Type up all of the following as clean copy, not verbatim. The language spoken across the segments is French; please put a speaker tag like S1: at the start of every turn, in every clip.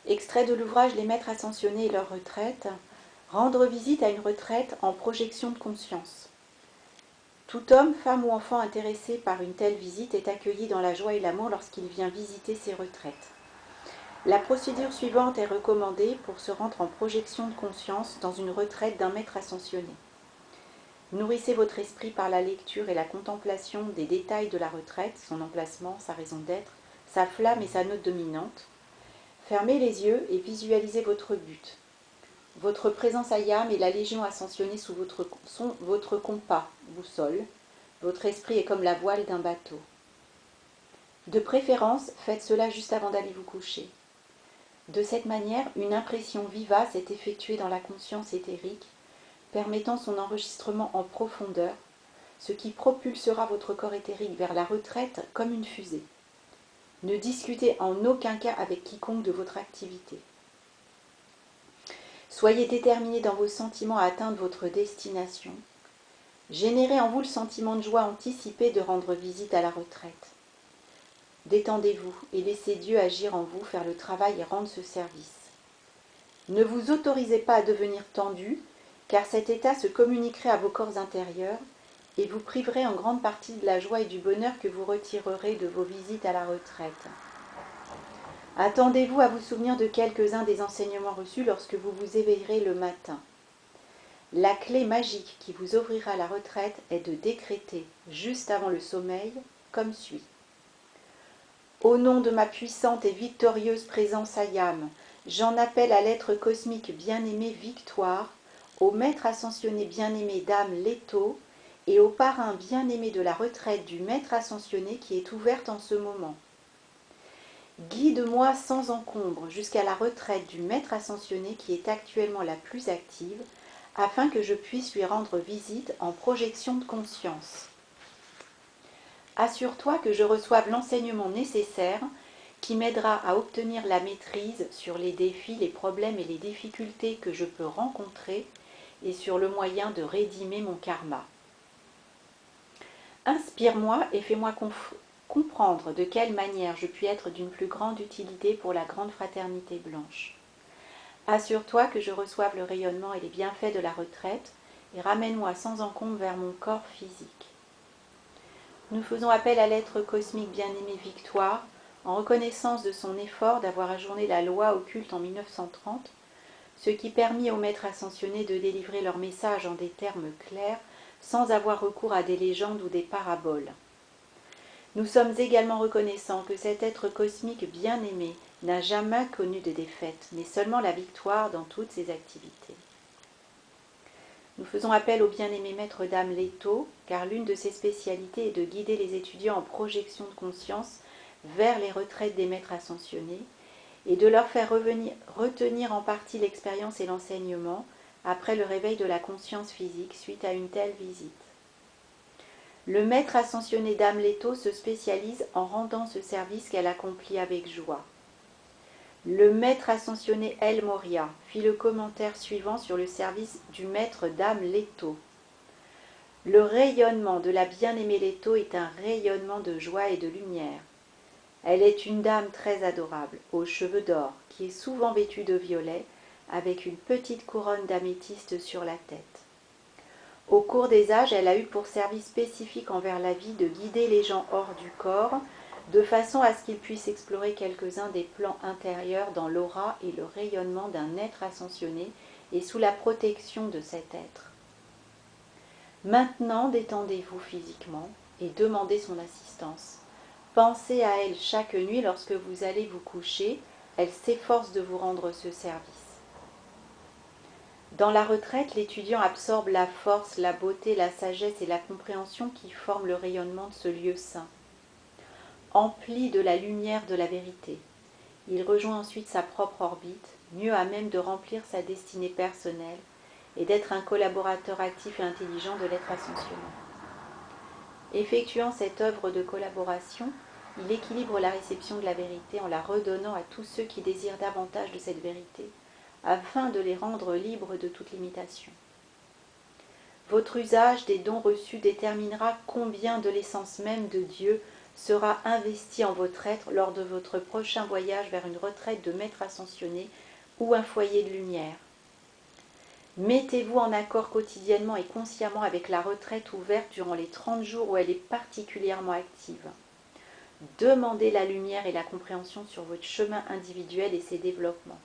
S1: Extrait de l'ouvrage Les Maîtres Ascensionnés et leur retraite. Rendre visite à une retraite en projection de conscience. Tout homme, femme ou enfant intéressé par une telle visite est accueilli dans la joie et l'amour lorsqu'il vient visiter ces retraites. La procédure suivante est recommandée pour se rendre en projection de conscience dans une retraite d'un maître ascensionné. Nourrissez votre esprit par la lecture et la contemplation des détails de la retraite, son emplacement, sa raison d'être, sa flamme et sa note dominante. Fermez les yeux et visualisez votre but. Votre présence à Yam et la Légion ascensionnée sont votre compas, boussole. Votre esprit est comme la voile d'un bateau. De préférence, faites cela juste avant d'aller vous coucher. De cette manière, une impression vivace est effectuée dans la conscience éthérique, permettant son enregistrement en profondeur, ce qui propulsera votre corps éthérique vers la retraite comme une fusée. Ne discutez en aucun cas avec quiconque de votre activité. Soyez déterminé dans vos sentiments à atteindre votre destination. Générez en vous le sentiment de joie anticipée de rendre visite à la retraite. Détendez-vous et laissez Dieu agir en vous, faire le travail et rendre ce service. Ne vous autorisez pas à devenir tendu, car cet état se communiquerait à vos corps intérieurs et vous priverait en grande partie de la joie et du bonheur que vous retirerez de vos visites à la retraite. Attendez-vous à vous souvenir de quelques-uns des enseignements reçus lorsque vous vous éveillerez le matin. La clé magique qui vous ouvrira la retraite est de décréter, juste avant le sommeil, comme suit. Au nom de ma puissante et victorieuse présence à Yam, j'en appelle à l'être cosmique bien-aimé Victoire, au maître ascensionné bien-aimé Dame Leto et au parrain bien-aimé de la retraite du maître ascensionné qui est ouverte en ce moment. Guide-moi sans encombre jusqu'à la retraite du maître ascensionné qui est actuellement la plus active, afin que je puisse lui rendre visite en projection de conscience. Assure-toi que je reçoive l'enseignement nécessaire qui m'aidera à obtenir la maîtrise sur les défis, les problèmes et les difficultés que je peux rencontrer et sur le moyen de rédimer mon karma. Inspire-moi et fais-moi comprendre de quelle manière je puis être d'une plus grande utilité pour la grande fraternité blanche. Assure-toi que je reçoive le rayonnement et les bienfaits de la retraite et ramène-moi sans encombre vers mon corps physique. Nous faisons appel à l'être cosmique bien-aimé Victoire en reconnaissance de son effort d'avoir ajourné la loi occulte en 1930, ce qui permit aux maîtres ascensionnés de délivrer leur message en des termes clairs sans avoir recours à des légendes ou des paraboles. Nous sommes également reconnaissants que cet être cosmique bien-aimé n'a jamais connu de défaite, mais seulement la victoire dans toutes ses activités. Nous faisons appel au bien-aimé maître Dame Leto, car l'une de ses spécialités est de guider les étudiants en projection de conscience vers les retraites des maîtres ascensionnés et de leur faire retenir en partie l'expérience et l'enseignement après le réveil de la conscience physique suite à une telle visite. Le maître ascensionné Dame Leto se spécialise en rendant ce service qu'elle accomplit avec joie. Le maître ascensionné El Moria fit le commentaire suivant sur le service du maître Dame Leto. Le rayonnement de la bien-aimée Leto est un rayonnement de joie et de lumière. Elle est une dame très adorable, aux cheveux d'or, qui est souvent vêtue de violet, avec une petite couronne d'améthyste sur la tête. Au cours des âges, elle a eu pour service spécifique envers la vie de guider les gens hors du corps, de façon à ce qu'ils puissent explorer quelques-uns des plans intérieurs dans l'aura et le rayonnement d'un être ascensionné et sous la protection de cet être. Maintenant, détendez-vous physiquement et demandez son assistance. Pensez à elle chaque nuit lorsque vous allez vous coucher, elle s'efforce de vous rendre ce service. Dans la retraite, l'étudiant absorbe la force, la beauté, la sagesse et la compréhension qui forment le rayonnement de ce lieu saint. Empli de la lumière de la vérité, il rejoint ensuite sa propre orbite, mieux à même de remplir sa destinée personnelle et d'être un collaborateur actif et intelligent de l'être ascensionné. Effectuant cette œuvre de collaboration, il équilibre la réception de la vérité en la redonnant à tous ceux qui désirent davantage de cette vérité, afin de les rendre libres de toute limitation. Votre usage des dons reçus déterminera combien de l'essence même de Dieu sera investi en votre être lors de votre prochain voyage vers une retraite de maître ascensionné ou un foyer de lumière. Mettez-vous en accord quotidiennement et consciemment avec la retraite ouverte durant les 30 jours où elle est particulièrement active. Demandez la lumière et la compréhension sur votre chemin individuel et ses développements.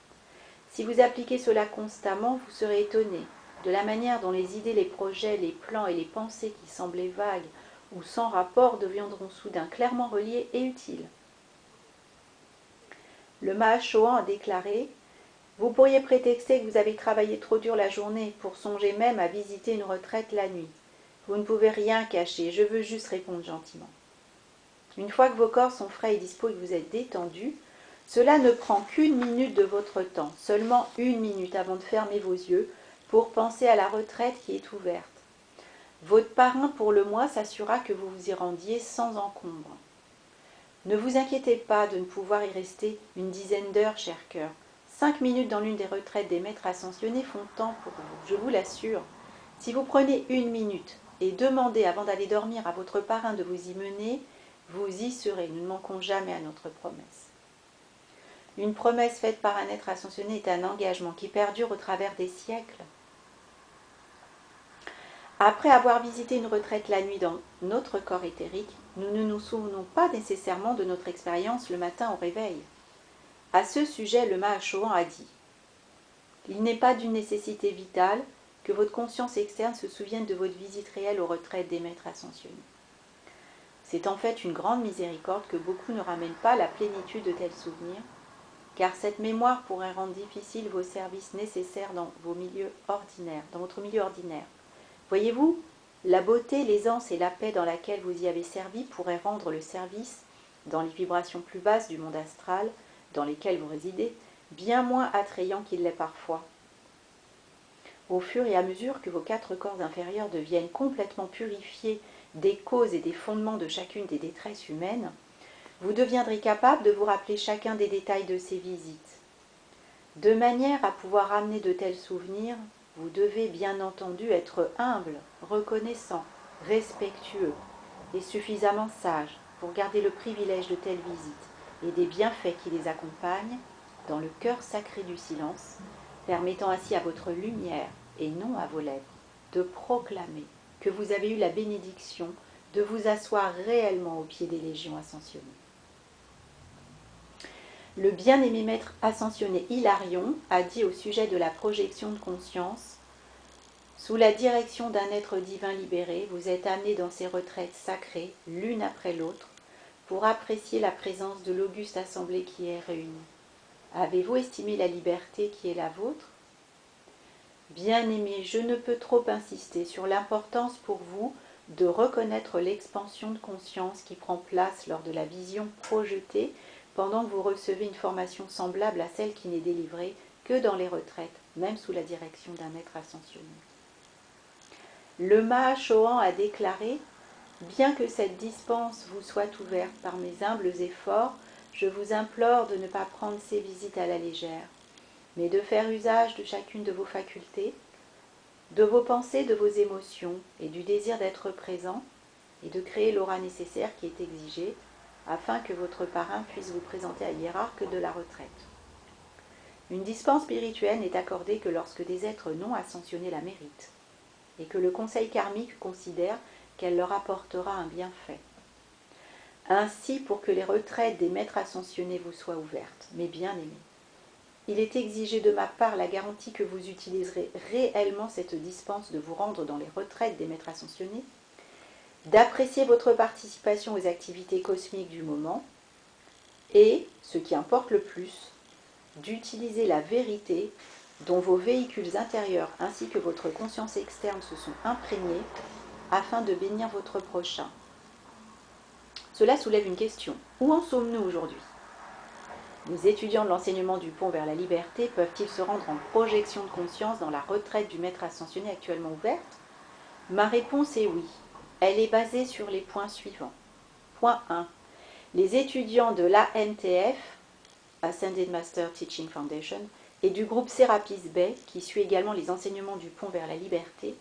S1: Si vous appliquez cela constamment, vous serez étonné de la manière dont les idées, les projets, les plans et les pensées qui semblaient vagues ou sans rapport deviendront soudain clairement reliés et utiles. Le Mahachohan a déclaré « Vous pourriez prétexter que vous avez travaillé trop dur la journée pour songer même à visiter une retraite la nuit. Vous ne pouvez rien cacher, je veux juste répondre gentiment. Une fois que vos corps sont frais et dispos et que vous êtes détendus, cela ne prend qu'une minute de votre temps, seulement une minute avant de fermer vos yeux pour penser à la retraite qui est ouverte. Votre parrain pour le mois s'assurera que vous vous y rendiez sans encombre. Ne vous inquiétez pas de ne pouvoir y rester une dizaine d'heures, cher cœur. 5 minutes dans l'une des retraites des maîtres ascensionnés font temps pour vous, je vous l'assure. Si vous prenez une minute et demandez avant d'aller dormir à votre parrain de vous y mener, vous y serez. Nous ne manquons jamais à notre promesse. Une promesse faite par un être ascensionné est un engagement qui perdure au travers des siècles. Après avoir visité une retraite la nuit dans notre corps éthérique, nous ne nous souvenons pas nécessairement de notre expérience le matin au réveil. À ce sujet, le Mahachohan a dit « Il n'est pas d'une nécessité vitale que votre conscience externe se souvienne de votre visite réelle aux retraites des maîtres ascensionnés. C'est en fait une grande miséricorde que beaucoup ne ramènent pas la plénitude de tels souvenirs, car cette mémoire pourrait rendre difficiles vos services nécessaires dans votre milieu ordinaire. Voyez-vous, la beauté, l'aisance et la paix dans laquelle vous y avez servi pourraient rendre le service, dans les vibrations plus basses du monde astral, dans lesquelles vous résidez, bien moins attrayant qu'il l'est parfois. Au fur et à mesure que vos 4 corps inférieurs deviennent complètement purifiés des causes et des fondements de chacune des détresses humaines, vous deviendrez capable de vous rappeler chacun des détails de ces visites. De manière à pouvoir ramener de tels souvenirs, vous devez bien entendu être humble, reconnaissant, respectueux et suffisamment sage pour garder le privilège de telles visites et des bienfaits qui les accompagnent dans le cœur sacré du silence, permettant ainsi à votre lumière et non à vos lèvres de proclamer que vous avez eu la bénédiction de vous asseoir réellement au pied des légions ascensionnées. Le bien-aimé maître ascensionné Hilarion a dit au sujet de la projection de conscience « Sous la direction d'un être divin libéré, vous êtes amenés dans ces retraites sacrées, l'une après l'autre, pour apprécier la présence de l'auguste assemblée qui est réunie. Avez-vous estimé la liberté qui est la vôtre ? Bien-aimé, je ne peux trop insister sur l'importance pour vous de reconnaître l'expansion de conscience qui prend place lors de la vision projetée pendant que vous recevez une formation semblable à celle qui n'est délivrée que dans les retraites, même sous la direction d'un maître ascensionné. Le Mahachohan a déclaré « Bien que cette dispense vous soit ouverte par mes humbles efforts, je vous implore de ne pas prendre ces visites à la légère, mais de faire usage de chacune de vos facultés, de vos pensées, de vos émotions et du désir d'être présent, et de créer l'aura nécessaire qui est exigée, afin que votre parrain puisse vous présenter à l'hiérarque de la retraite. Une dispense spirituelle n'est accordée que lorsque des êtres non ascensionnés la méritent, et que le conseil karmique considère qu'elle leur apportera un bienfait. Ainsi, pour que les retraites des maîtres ascensionnés vous soient ouvertes, mes bien-aimés, il est exigé de ma part la garantie que vous utiliserez réellement cette dispense de vous rendre dans les retraites des maîtres ascensionnés, d'apprécier votre participation aux activités cosmiques du moment et, ce qui importe le plus, d'utiliser la vérité dont vos véhicules intérieurs ainsi que votre conscience externe se sont imprégnés afin de bénir votre prochain. Cela soulève une question. Où en sommes-nous aujourd'hui ? Les étudiants de l'enseignement du pont vers la liberté peuvent-ils se rendre en projection de conscience dans la retraite du maître ascensionné actuellement ouverte ? Ma réponse est oui. Elle est basée sur les points suivants. Point 1. Les étudiants de l'AMTF, Ascended Master Teaching Foundation, et du groupe Serapis Bay, qui suit également les enseignements du pont vers la liberté,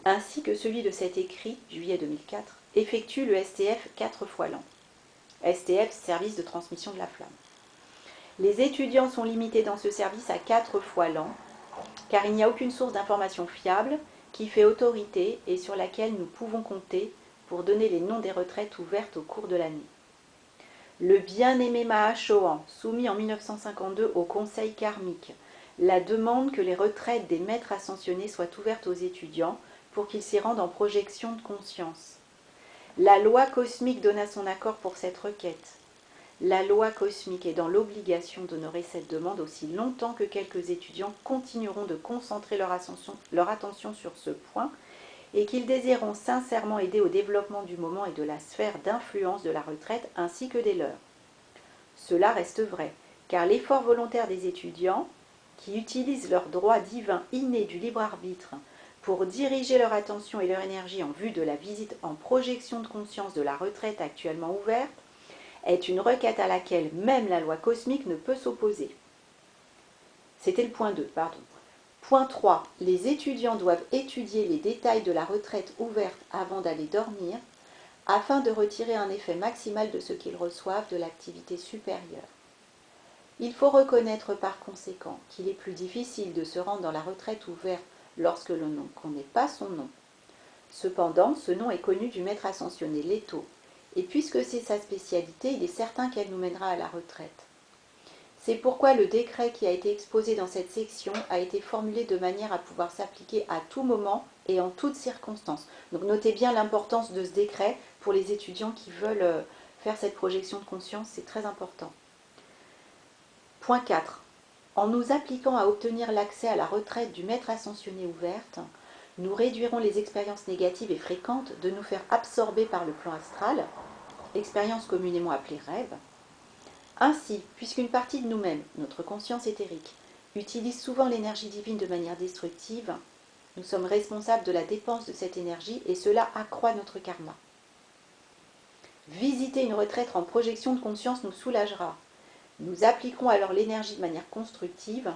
S1: ainsi que celui de cet écrit, juillet 2004, effectuent le STF 4 fois l'an. STF, service de transmission de la flamme. Les étudiants sont limités dans ce service à 4 fois l'an, car il n'y a aucune source d'information fiable qui fait autorité et sur laquelle nous pouvons compter pour donner les noms des retraites ouvertes au cours de l'année. Le bien-aimé Maha Chohan, soumis en 1952 au Conseil karmique, la demande que les retraites des maîtres ascensionnés soient ouvertes aux étudiants pour qu'ils s'y rendent en projection de conscience. La loi cosmique donna son accord pour cette requête. La loi cosmique est dans l'obligation d'honorer cette demande aussi longtemps que quelques étudiants continueront de concentrer leur attention sur ce point et qu'ils désireront sincèrement aider au développement du moment et de la sphère d'influence de la retraite ainsi que des leurs. Cela reste vrai, car l'effort volontaire des étudiants, qui utilisent leur droit divin inné du libre arbitre pour diriger leur attention et leur énergie en vue de la visite en projection de conscience de la retraite actuellement ouverte, est une requête à laquelle même la loi cosmique ne peut s'opposer. C'était le point 2, pardon. Point 3. Les étudiants doivent étudier les détails de la retraite ouverte avant d'aller dormir, afin de retirer un effet maximal de ce qu'ils reçoivent de l'activité supérieure. Il faut reconnaître par conséquent qu'il est plus difficile de se rendre dans la retraite ouverte lorsque l'on ne connaît pas son nom. Cependant, ce nom est connu du maître ascensionné Leto, et puisque c'est sa spécialité, il est certain qu'elle nous mènera à la retraite. C'est pourquoi le décret qui a été exposé dans cette section a été formulé de manière à pouvoir s'appliquer à tout moment et en toutes circonstances. Donc notez bien l'importance de ce décret pour les étudiants qui veulent faire cette projection de conscience, c'est très important. Point 4. En nous appliquant à obtenir l'accès à la retraite du maître ascensionné ouverte, nous réduirons les expériences négatives et fréquentes de nous faire absorber par le plan astral, expérience communément appelée rêve. Ainsi, puisqu'une partie de nous-mêmes, notre conscience éthérique, utilise souvent l'énergie divine de manière destructive, nous sommes responsables de la dépense de cette énergie et cela accroît notre karma. Visiter une retraite en projection de conscience nous soulagera. Nous appliquerons alors l'énergie de manière constructive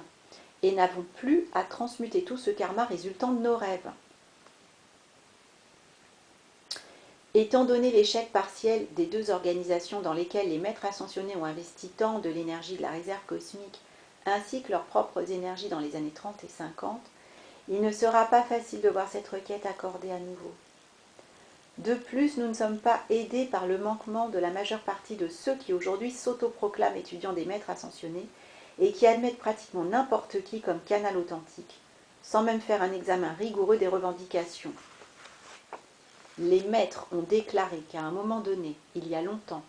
S1: et n'avons plus à transmuter tout ce karma résultant de nos rêves. Étant donné l'échec partiel des 2 organisations dans lesquelles les maîtres ascensionnés ont investi tant de l'énergie de la réserve cosmique ainsi que leurs propres énergies dans les années 30 et 50, il ne sera pas facile de voir cette requête accordée à nouveau. De plus, nous ne sommes pas aidés par le manquement de la majeure partie de ceux qui aujourd'hui s'autoproclament étudiants des maîtres ascensionnés et qui admettent pratiquement n'importe qui comme canal authentique, sans même faire un examen rigoureux des revendications. Les maîtres ont déclaré qu'à un moment donné, il y a longtemps,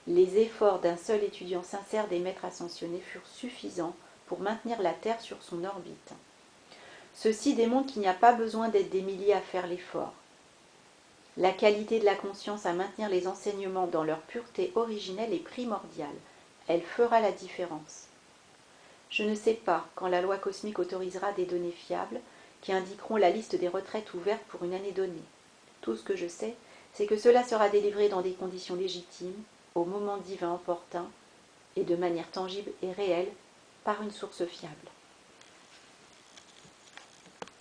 S1: les efforts d'un seul étudiant sincère des maîtres ascensionnés furent suffisants pour maintenir la Terre sur son orbite. Ceci démontre qu'il n'y a pas besoin d'être des milliers à faire l'effort. La qualité de la conscience à maintenir les enseignements dans leur pureté originelle est primordiale. Elle fera la différence. Je ne sais pas quand la loi cosmique autorisera des données fiables qui indiqueront la liste des retraites ouvertes pour une année donnée. Tout ce que je sais, c'est que cela sera délivré dans des conditions légitimes, au moment divin opportun, et de manière tangible et réelle, par une source fiable.